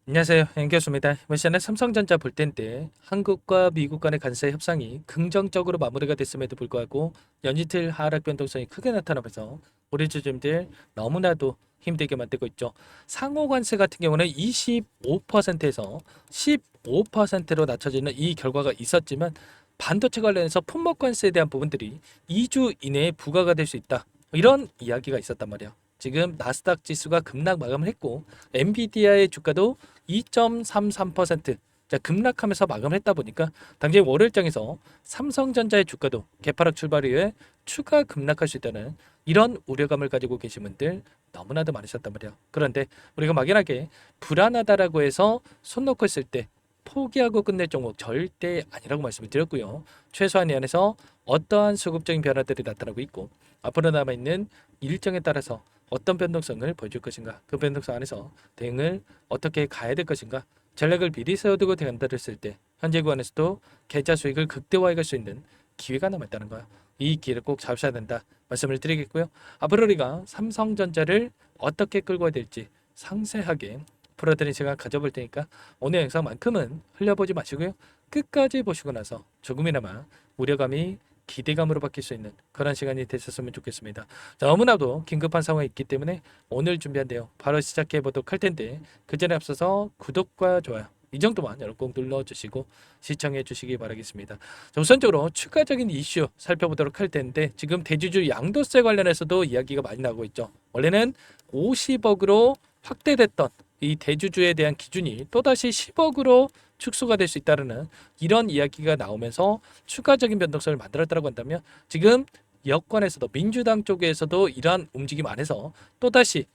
안녕하세요. 연교수입니다. 이번 시간에 삼성전자 볼 텐데 한국과 미국 간의 관세 협상이 긍정적으로 마무리가 됐음에도 불구하고 연이틀 하락 변동성이 크게 나타나면서 우리 주주님들 너무나도 힘들게 만들고 있죠. 상호 관세 같은 경우는 25%에서 15%로 낮춰지는 이 결과가 있었지만 반도체 관련해서 품목 관세에 대한 부분들이 2주 이내에 부과가 될 수 있다. 이런 이야기가 있었단 말이야. 지금 나스닥 지수가 급락 마감을 했고 엔비디아의 주가도 2.33% 급락하면서 마감을 했다 보니까 당장 월요일장에서 삼성전자의 주가도 개파락 출발 이후에 추가 급락할 수 있다는 이런 우려감을 가지고 계신 분들 너무나도 많으셨단 말이야. 그런데 우리가 막연하게 불안하다라고 해서 손 놓고 있을 때 포기하고 끝낼 종목 절대 아니라고 말씀을 드렸고요. 최소한 이 안에서 어떠한 수급적인 변화들이 나타나고 있고 앞으로 남아있는 일정에 따라서 어떤 변동성을 보여줄 것인가, 그 변동성 안에서 대응을 어떻게 가야 될 것인가, 전략을 미리 세워두고 대응들을 했을 때 현재 구간에서도 계좌 수익을 극대화해갈 수 있는 기회가 남아있다는 거야. 이 기회를 꼭 잡으셔야 된다 말씀을 드리겠고요. 앞으로 우리가 삼성전자를 어떻게 끌고 가야 될지 상세하게 풀어드리는 시간 가져볼 테니까 오늘 영상만큼은 흘려보지 마시고요. 끝까지 보시고 나서 조금이나마 우려감이 기대감으로 바뀔 수 있는 그런 시간이 되셨으면 좋겠습니다. 자, 너무나도 긴급한 상황이 있기 때문에 오늘 준비한 내용 바로 시작해 보도록 할 텐데 그 전에 앞서서 구독과 좋아요 이 정도만 여러분 꼭 눌러주시고 시청해 주시기 바라겠습니다. 자, 우선적으로 추가적인 이슈 살펴보도록 할 텐데 지금 대주주 양도세 관련해서도 이야기가 많이 나오고 있죠. 원래는 50억으로 확대됐던 이 대주주에 대한 기준이 또다시 10억으로 축소가 될 수 있다는 이런 이야기가 나오면서 추가적인 변동성을 만들었다고 한다면 지금 여권에서도 민주당 쪽에서도 이러한 움직임 안에서 또다시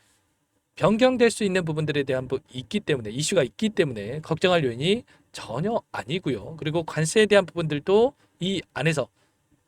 변경될 수 있는 부분들에 대한 있기 때문에 이슈가 있기 때문에 걱정할 요인이 전혀 아니고요. 그리고 관세에 대한 부분들도 이 안에서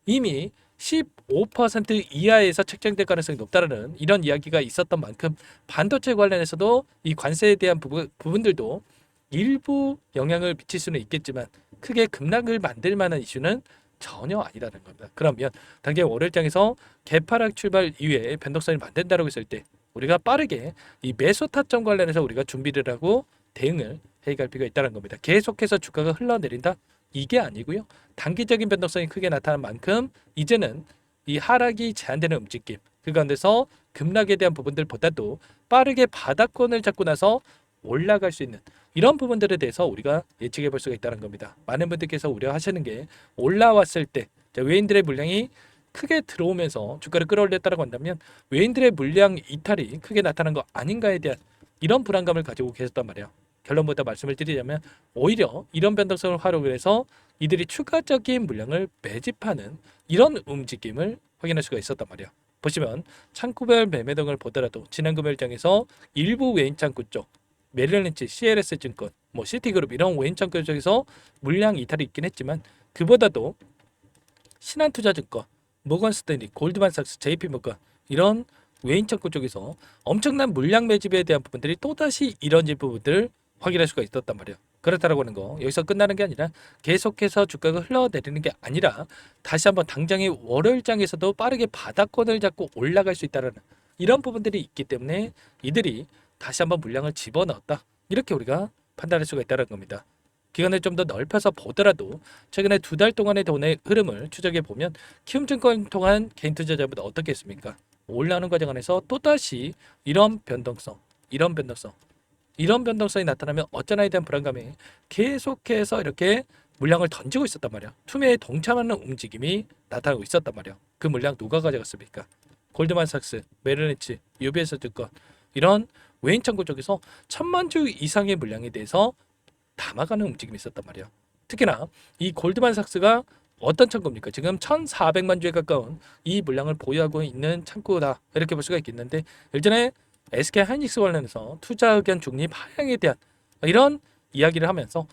이미 15% 이하에서 책정될 가능성이 높다는 이런 이야기가 있었던 만큼 반도체 관련해서도 이 관세에 대한 부분들도 일부 영향을 미칠 수는 있겠지만 크게 급락을 만들 만한 이슈는 전혀 아니라는 겁니다. 그러면 당장 월요일장에서 개파락 출발 이후에 변동성을 만든다고 했을 때 우리가 빠르게 이 매수 타점 관련해서 우리가 준비를 하고 대응을 해갈 필요가 있다는 겁니다. 계속해서 주가가 흘러내린다? 이게 아니고요. 단기적인 변동성이 크게 나타난 만큼 이제는 이 하락이 제한되는 움직임 그 가운데서 급락에 대한 부분들보다도 빠르게 바닥권을 잡고 나서 올라갈 수 있는 이런 부분들에 대해서 우리가 예측해 볼 수가 있다는 겁니다. 많은 분들께서 우려하시는 게 올라왔을 때 외인들의 물량이 크게 들어오면서 주가를 끌어올렸다고 한다면 외인들의 물량 이탈이 크게 나타난 거 아닌가에 대한 이런 불안감을 가지고 계셨단 말이에요. 결론부터 말씀을 드리자면 오히려 이런 변동성을 활용을 해서 이들이 추가적인 물량을 매집하는 이런 움직임을 확인할 수가 있었단 말이에요. 보시면 창구별 매매 등을 보더라도 지난 금요일장에서 일부 외인 창구 쪽 메릴린치, CLS 증권, 시티그룹 이런 외인 창구 쪽에서 물량 이탈이 있긴 했지만 그보다도 신한투자증권, 모건스탠리, 골드만삭스, JP모건 이런 외인 창구 쪽에서 엄청난 물량 매집에 대한 부분들이 또다시 이런질 부분들을 확인할 수가 있었단 말이에요. 그렇다라고 하는 거 여기서 끝나는 게 아니라 계속해서 주가가 흘러내리는 게 아니라 다시 한번 당장의 월요일장에서도 빠르게 바닥권을 잡고 올라갈 수 있다는 이런 부분들이 있기 때문에 이들이 다시 한번 물량을 집어넣었다. 이렇게 우리가 판단할 수가 있다는 겁니다. 기간을 좀 더 넓혀서 보더라도 최근에 2달 동안의 돈의 흐름을 추적해 보면 키움증권 통한 개인 투자자보다 어떻겠습니까? 올라오는 과정 안에서 또다시 이런 변동성, 이런 변동성, 이런 변동성이 나타나면 어쩌나에 대한 불안감이 계속해서 이렇게 물량을 던지고 있었단 말이야. 투매에 동참하는 움직임이 나타나고 있었단 말이야. 그 물량 누가 가져갔습니까? 골드만삭스, 메릴린치, UBS 증권 이런 외인 창구 쪽에서 1,000만 주 이상의 물량에 대해서 담아가는 움직임이 있었단 말이야. 특히나 이 골드만삭스가 어떤 창구입니까? 지금 1,400만 주에 가까운 이 물량을 보유하고 있는 창구다. 이렇게 볼 수가 있겠는데 예전에 SK 하이닉스 관련해서 투자 의견 중립 하향에 대한 이런 이야기를 하면서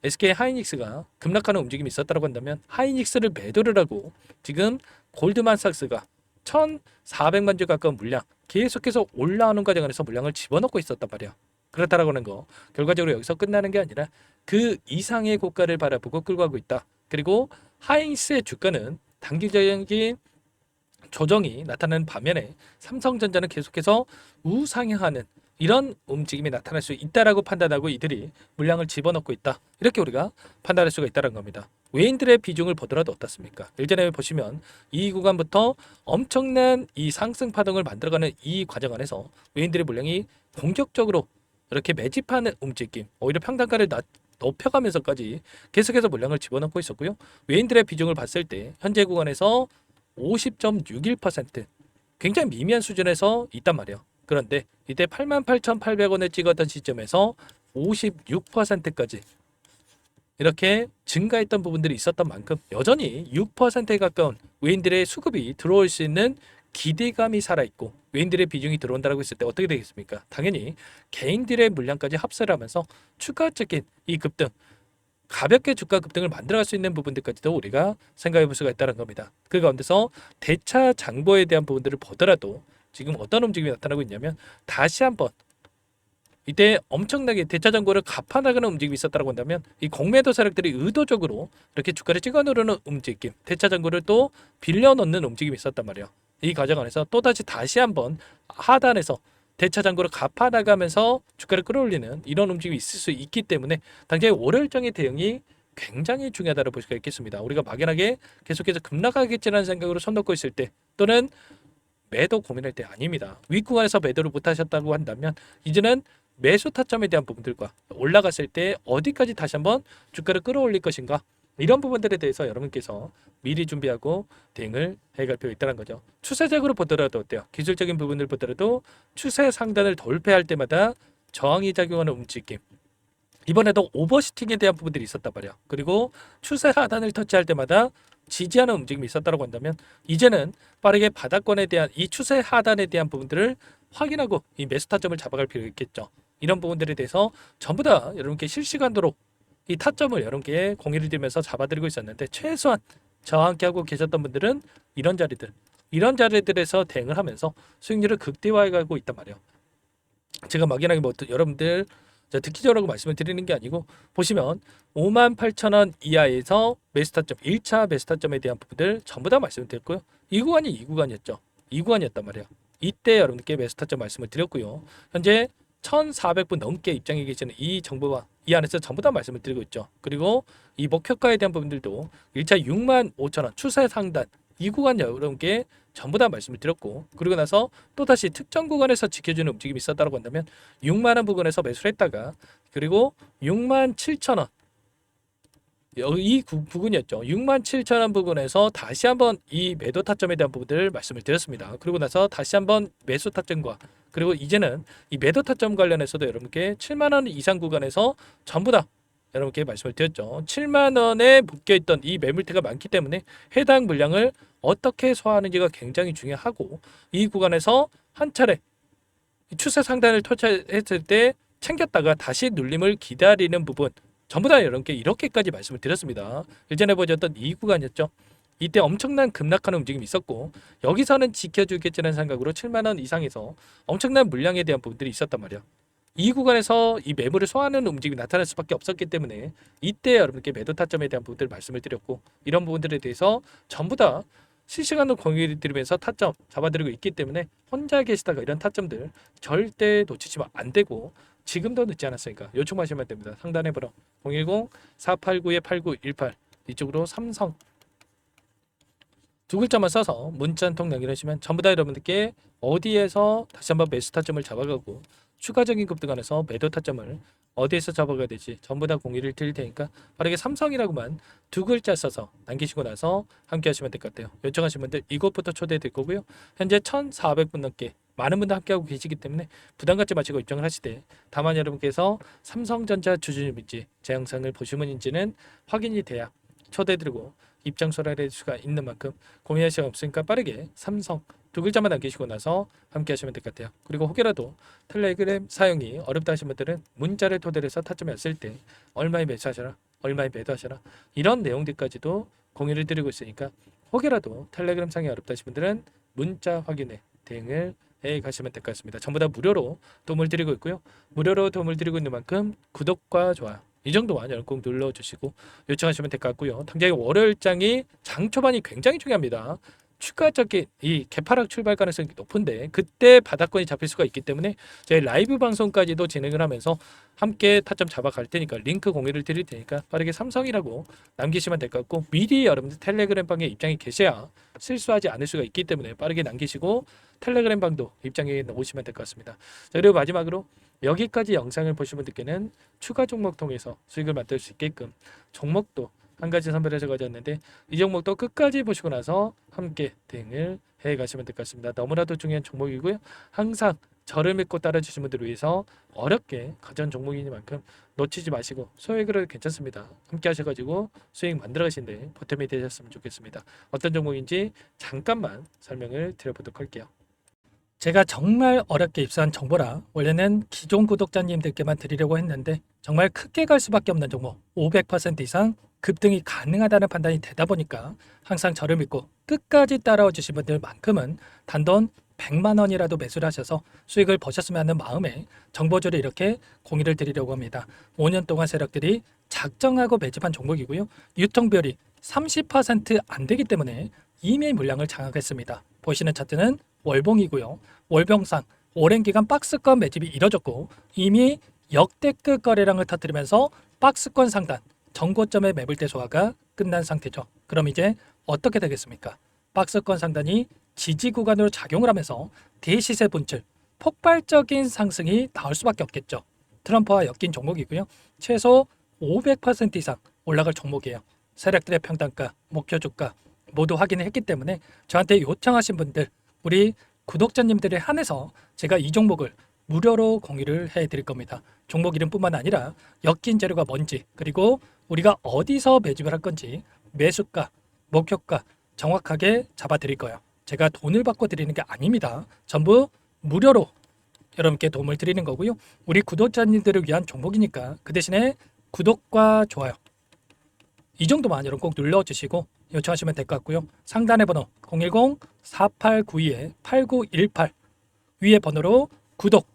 SK 하이닉스가 급락하는 움직임이 있었다고 한다면 하이닉스를 매도를 하고 지금 골드만삭스가 1,400만 주 가까운 물량 계속해서 올라오는 과정 안에서 물량을 집어넣고 있었단 말이야. 그렇다라고 하는 거 결과적으로 여기서 끝나는 게 아니라 그 이상의 고가를 바라보고 끌고 가고 있다. 그리고 하이닉스의 주가는 단기적인 조정이 나타나는 반면에 삼성전자는 계속해서 우상향하는 이런 움직임이 나타날 수 있다라고 판단하고 이들이 물량을 집어넣고 있다. 이렇게 우리가 판단할 수가 있다는 겁니다. 외인들의 비중을 보더라도 어떻습니까? 예전에 보시면 이 구간부터 엄청난 이 상승 파동을 만들어가는 이 과정 안에서 외인들의 물량이 공격적으로 이렇게 매집하는 움직임, 오히려 평단가를 높여가면서까지 계속해서 물량을 집어넣고 있었고요. 외인들의 비중을 봤을 때 현재 구간에서 50.61%, 굉장히 미미한 수준에서 있단 말이에요. 그런데 이때 88,800원을 찍었던 시점에서 56%까지 이렇게 증가했던 부분들이 있었던 만큼 여전히 6%에 가까운 외인들의 수급이 들어올 수 있는 기대감이 살아있고, 외인들의 비중이 들어온다고 했을 때 어떻게 되겠습니까? 당연히 개인들의 물량까지 합세를 하면서 추가적인 이 급등, 가볍게 주가 급등을 만들어갈 수 있는 부분들까지도 우리가 생각해 볼 수가 있다는 겁니다. 그 가운데서 대차 장보에 대한 부분들을 보더라도 지금 어떤 움직임이 나타나고 있냐면, 다시 한번 이때 엄청나게 대차 잔고를 갚아나가는 움직임이 있었다고 한다면, 이 공매도 세력들이 의도적으로 이렇게 주가를 찍어 누르는 움직임, 대차 잔고를 또 빌려 넣는 움직임이 있었단 말이에요. 이 과정 안에서 또다시 다시 한번 하단에서 대차 잔고를 갚아나가면서 주가를 끌어올리는 이런 움직임이 있을 수 있기 때문에 당장의 월요일장의 대응이 굉장히 중요하다고 볼 수가 있겠습니다. 우리가 막연하게 계속해서 급락하겠지라는 생각으로 손 놓고 있을 때, 또는 매도 고민할 때 아닙니다. 윗구간에서 매도를 못하셨다고 한다면 이제는 매수 타점에 대한 부분들과 올라갔을 때 어디까지 다시 한번 주가를 끌어올릴 것인가, 이런 부분들에 대해서 여러분께서 미리 준비하고 대응을 해갈 필요가 있다는 거죠. 추세적으로 보더라도 어때요? 기술적인 부분을 보더라도 추세 상단을 돌파할 때마다 저항이 작용하는 움직임, 이번에도 오버슈팅에 대한 부분들이 있었단 말이야. 그리고 추세 하단을 터치할 때마다 지지하는 움직임이 있었다고 한다면, 이제는 빠르게 바닥권에 대한 이 추세 하단에 대한 부분들을 확인하고 이 매수 타점을 잡아갈 필요가 있겠죠. 이런 부분들에 대해서 전부 다 여러분께 실시간으로 이 타점을 여러분께 공유를 드리면서 잡아드리고 있었는데, 최소한 저와 함께 하고 계셨던 분들은 이런 자리들에서 대응을 하면서 수익률을 극대화해 가고 있단 말이에요. 제가 막연하게 뭐 여러분들 듣기 좋으라고 말씀을 드리는 게 아니고, 보시면 58,000원 이하에서 매수 타점, 1차 매수 타점에 대한 부분들 전부 다 말씀을 드렸고요. 이 구간이 이 구간이었죠. 이 구간이었단 말이에요. 이때 여러분께 매수 타점 말씀을 드렸고요. 현재 1,400분 넘게 입장해 계시는 이 정보와 이 안에서 전부 다 말씀을 드리고 있죠. 그리고 이 목표가에 대한 부분들도 1차 65,000원 추세 상단, 이 구간 여러분께 전부 다 말씀을 드렸고, 그리고 나서 또다시 특정 구간에서 지켜주는 움직임이 있었다고 한다면 6만원 부근에서 매수를 했다가, 그리고 67,000원 이 부분이었죠. 67,000원 부근에서 다시 한번 이 매도 타점에 대한 부분들을 말씀을 드렸습니다. 그리고 나서 다시 한번 매수 타점과, 그리고 이제는 이 매도 타점 관련해서도 여러분께 7만원 이상 구간에서 전부 다 여러분께 말씀을 드렸죠. 7만원에 묶여있던 이 매물대가 많기 때문에 해당 물량을 어떻게 소화하는지가 굉장히 중요하고, 이 구간에서 한 차례 추세 상단을 터치했을 때 챙겼다가 다시 눌림을 기다리는 부분, 전부 다 여러분께 이렇게까지 말씀을 드렸습니다. 예전에 보셨던 이 구간이었죠. 이때 엄청난 급락하는 움직임이 있었고, 여기서는 지켜주겠지라는 생각으로 7만원 이상에서 엄청난 물량에 대한 부분들이 있었단 말이야. 이 구간에서 이 매물을 소화하는 움직임이 나타날 수밖에 없었기 때문에 이때 여러분께 매도 타점에 대한 부분들을 말씀을 드렸고, 이런 부분들에 대해서 전부 다 실시간으로 공유를 드리면서 타점 잡아드리고 있기 때문에 혼자 계시다가 이런 타점들 절대 놓치시면 안 되고, 지금도 늦지 않았으니까 요청하시면 됩니다. 상단에 번호 010-489-8918 이쪽으로 삼성 두 글자만 써서 문자 한 통 남겨주시면 전부 다 여러분들께 어디에서 다시 한번 매수 타점을 잡아가고 추가적인 급등 안에서 매도 타점을 어디에서 잡아가야 될지 전부 다 공유를 드릴 테니까 빠르게 삼성이라고만 두 글자 써서 남기시고 나서 함께 하시면 될 것 같아요. 요청하신 분들 이곳부터 초대해 드릴 거고요. 현재 1,400분 넘게 많은 분들 함께하고 계시기 때문에 부담 갖지 마시고 입장을 하시되, 다만 여러분께서 삼성전자 주주님인지 제 영상을 보신 분인지는 확인이 돼야 초대해드리고 입장 소라를 수가 있는 만큼 고민할 시간 없으니까 빠르게 삼성 두 글자만 남기시고 나서 함께 하시면 될 것 같아요. 그리고 혹여라도 텔레그램 사용이 어렵다 하신 분들은 문자를 토대로 해서 타점이 왔을 때 얼마에 매수하셔라, 얼마에 매도하셔라, 이런 내용들까지도 공유를 드리고 있으니까 혹여라도 텔레그램 상이 어렵다 하신 분들은 문자 확인에 대응을 해 가시면 될 것 같습니다. 전부 다 무료로 도움을 드리고 있고요. 무료로 도움을 드리고 있는 만큼 구독과 좋아요 이 정도만 꼭 눌러주시고 요청하시면 될 것 같고요. 당장의 월요일장이 장 초반이 굉장히 중요합니다. 추가적인 이 개파락 출발 가능성이 높은데 그때 바닥권이 잡힐 수가 있기 때문에 저희 라이브 방송까지도 진행을 하면서 함께 타점 잡아갈 테니까 링크 공유를 드릴 테니까 빠르게 삼성이라고 남기시면 될 것 같고, 미리 여러분들 텔레그램 방에 입장이 계셔야 실수하지 않을 수가 있기 때문에 빠르게 남기시고 텔레그램 방도 입장에 오시면 될 것 같습니다. 자, 그리고 마지막으로 여기까지 영상을 보신 분들께는 추가 종목 통해서 수익을 만들 수 있게끔 종목도 한 가지 선별해서 가졌는데, 이 종목도 끝까지 보시고 나서 함께 대응을 해 가시면 될 것 같습니다. 너무나도 중요한 종목이고요. 항상 저를 믿고 따라주신 분들을 위해서 어렵게 가전 종목이니만큼 놓치지 마시고 소액으로 괜찮습니다. 함께 하셔가지고 수익 만들어 가시는데 보탬이 되셨으면 좋겠습니다. 어떤 종목인지 잠깐만 설명을 드려보도록 할게요. 제가 정말 어렵게 입수한 정보라 원래는 기존 구독자님들께만 드리려고 했는데 정말 크게 갈 수밖에 없는 종목, 500% 이상 급등이 가능하다는 판단이 되다 보니까 항상 저를 믿고 끝까지 따라와 주신 분들만큼은 단돈 100만 원이라도 매수를 하셔서 수익을 보셨으면 하는 마음에 정보주를 이렇게 공유를 드리려고 합니다. 5년 동안 세력들이 작정하고 매집한 종목이고요. 유통비율이 30%안 되기 때문에 이미 물량을 장악했습니다. 보시는 차트는 월봉이고요. 월봉상 오랜 기간 박스권 매집이 이뤄졌고 이미 역대급 거래량을 터뜨리면서 박스권 상단 정고점의 매물대 소화가 끝난 상태죠. 그럼 이제 어떻게 되겠습니까? 박스권 상단이 지지 구간으로 작용을 하면서 대시세 분출, 폭발적인 상승이 나올 수밖에 없겠죠. 트럼프와 엮인 종목이고요. 최소 500% 이상 올라갈 종목이에요. 세력들의 평단가, 목표 주가 모두 확인을 했기 때문에 저한테 요청하신 분들, 우리 구독자님들에 한해서 제가 이 종목을 무료로 공유를 해드릴 겁니다. 종목 이름뿐만 아니라 엮인 재료가 뭔지, 그리고 우리가 어디서 매집을 할 건지 매수가, 목표가 정확하게 잡아드릴 거예요. 제가 돈을 받고 드리는 게 아닙니다. 전부 무료로 여러분께 도움을 드리는 거고요. 우리 구독자님들을 위한 종목이니까 그 대신에 구독과 좋아요 이 정도만 여러분 꼭 눌러주시고 요청하시면 될 것 같고요. 상단의 번호 010-4892-8918 위에 번호로 구독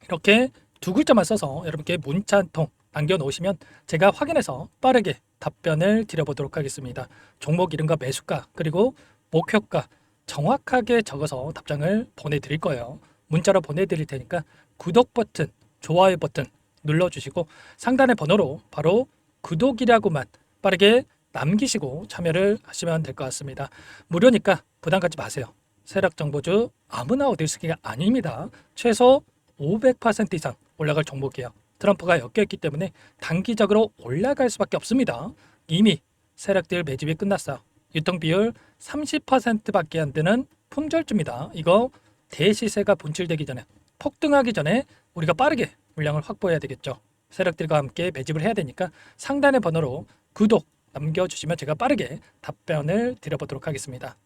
이렇게 두 글자만 써서 여러분께 문자 한 통 남겨놓으시면 제가 확인해서 빠르게 답변을 드려보도록 하겠습니다. 종목 이름과 매수가 그리고 목표가 정확하게 적어서 답장을 보내드릴 거예요. 문자로 보내드릴 테니까 구독 버튼, 좋아요 버튼 눌러주시고 상단의 번호로 바로 구독이라고만 빠르게 남기시고 참여를 하시면 될 것 같습니다. 무료니까 부담 갖지 마세요. 세력 정보주 아무나 얻을 수 있는 게 아닙니다. 최소 500% 이상 올라갈 종목이에요. 트럼프가 엮여있기 때문에 단기적으로 올라갈 수밖에 없습니다. 이미 세력들 매집이 끝났어요. 유통비율 30%밖에 안 되는 품절주입니다. 이거 대시세가 분출되기 전에, 폭등하기 전에 우리가 빠르게 물량을 확보해야 되겠죠. 세력들과 함께 매집을 해야 되니까 상단의 번호로 구독 남겨주시면 제가 빠르게 답변을 드려보도록 하겠습니다.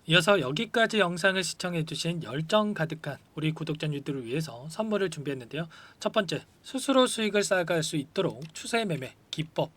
이어서 여기까지 영상을 시청해주신 열정 가득한 우리 구독자님들을 위해서 선물을 준비했는데요. 첫 번째, 스스로 수익을 쌓아갈 수 있도록 추세 매매 기법,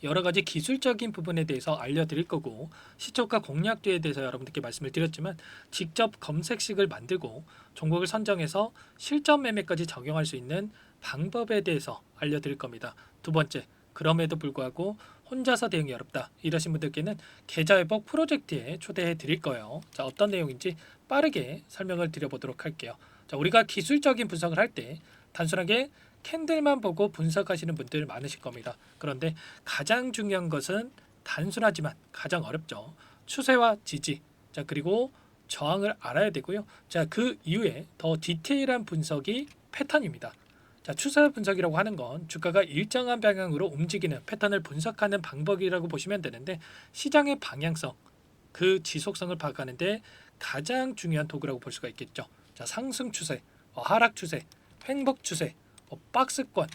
여러 가지 기술적인 부분에 대해서 알려드릴 거고, 시초가 공략도에 대해서 여러분들께 말씀을 드렸지만 직접 검색식을 만들고 종목을 선정해서 실전 매매까지 적용할 수 있는 방법에 대해서 알려드릴 겁니다. 두 번째, 그럼에도 불구하고 혼자서 대응이 어렵다 이러신 분들께는 계좌회복 프로젝트에 초대해 드릴 거예요. 자, 어떤 내용인지 빠르게 설명을 드려보도록 할게요. 자, 우리가 기술적인 분석을 할 때 단순하게 캔들만 보고 분석하시는 분들 많으실 겁니다. 그런데 가장 중요한 것은 단순하지만 가장 어렵죠. 추세와 지지, 자 그리고 저항을 알아야 되고요. 자, 그 이후에 더 디테일한 분석이 패턴입니다. 자, 추세 분석이라고 하는 건 주가가 일정한 방향으로 움직이는 패턴을 분석하는 방법이라고 보시면 되는데, 시장의 방향성, 그 지속성을 파악하는데 가장 중요한 도구라고 볼 수가 있겠죠. 자, 상승 추세, 하락 추세, 횡복 추세, 박스권,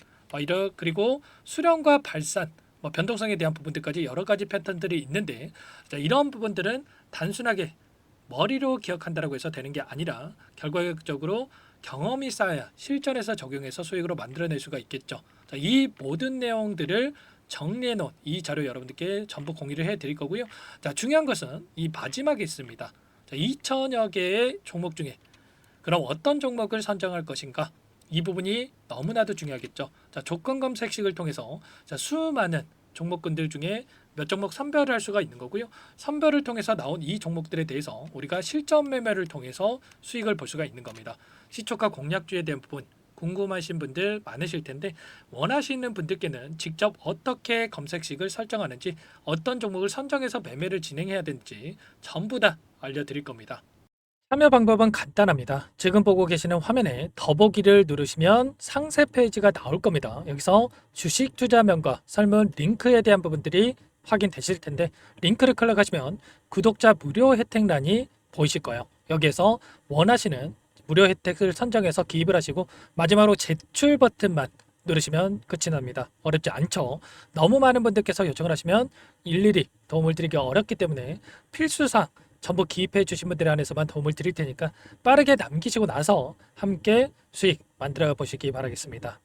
그리고 수렴과 발산, 변동성에 대한 부분들까지 여러 가지 패턴들이 있는데, 자, 이런 부분들은 단순하게 머리로 기억한다라고 해서 되는 게 아니라 결과적으로 경험이 쌓아야 실전에서 적용해서 수익으로 만들어낼 수가 있겠죠. 자, 이 모든 내용들을 정리해 놓은 이 자료 여러분들께 전부 공유를 해 드릴 거고요. 자, 중요한 것은 이 마지막에 있습니다. 자, 2천여 개의 종목 중에 그럼 어떤 종목을 선정할 것인가? 이 부분이 너무나도 중요하겠죠. 자, 조건 검색식을 통해서 자, 수많은 종목군들 중에 몇 종목 선별을 할 수가 있는 거고요. 선별을 통해서 나온 이 종목들에 대해서 우리가 실전 매매를 통해서 수익을 볼 수가 있는 겁니다. 시초가 공략주에 대한 부분 궁금하신 분들 많으실 텐데 원하시는 분들께는 직접 어떻게 검색식을 설정하는지 어떤 종목을 선정해서 매매를 진행해야 되는지 전부 다 알려드릴 겁니다. 참여 방법은 간단합니다. 지금 보고 계시는 화면에 더보기를 누르시면 상세 페이지가 나올 겁니다. 여기서 주식 투자명과 설문 링크에 대한 부분들이 확인되실 텐데 링크를 클릭하시면 구독자 무료 혜택란이 보이실 거예요. 여기에서 원하시는 무료 혜택을 선정해서 기입을 하시고 마지막으로 제출 버튼만 누르시면 끝이 납니다. 어렵지 않죠? 너무 많은 분들께서 요청을 하시면 일일이 도움을 드리기 어렵기 때문에 필수사항 전부 기입해 주신 분들 안에서만 도움을 드릴 테니까 빠르게 남기시고 나서 함께 수익 만들어 보시기 바라겠습니다.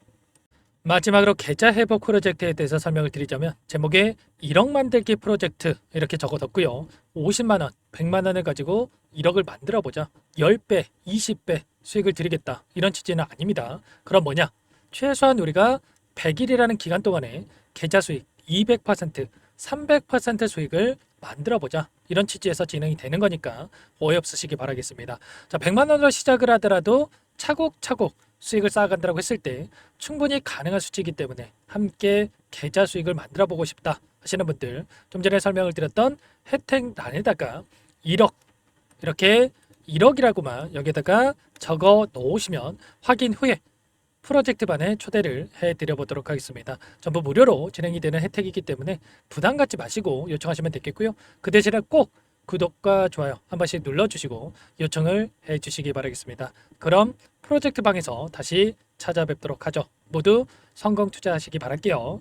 마지막으로 계좌 회복 프로젝트에 대해서 설명을 드리자면 제목에 1억 만들기 프로젝트 이렇게 적어뒀고요. 50만 원, 100만 원을 가지고 1억을 만들어 보자. 10배, 20배 수익을 드리겠다. 이런 취지는 아닙니다. 그럼 뭐냐? 최소한 우리가 100일이라는 기간 동안에 계좌 수익 200%, 300% 수익을 만들어 보자. 이런 취지에서 진행이 되는 거니까 오해 없으시기 바라겠습니다. 자, 100만 원으로 시작을 하더라도 차곡차곡 수익을 쌓아간다고 했을 때 충분히 가능한 수치이기 때문에 함께 계좌 수익을 만들어 보고 싶다 하시는 분들 좀 전에 설명을 드렸던 혜택란에다가 1억 이렇게 1억이라고만 여기다가 적어 놓으시면 확인 후에 프로젝트반에 초대를 해드려 보도록 하겠습니다. 전부 무료로 진행이 되는 혜택이기 때문에 부담 갖지 마시고 요청하시면 되겠고요. 그 대신에 꼭 구독과 좋아요 한 번씩 눌러주시고 요청을 해주시기 바라겠습니다. 그럼 프로젝트 방에서 다시 찾아뵙도록 하죠. 모두 성공 투자하시기 바랄게요.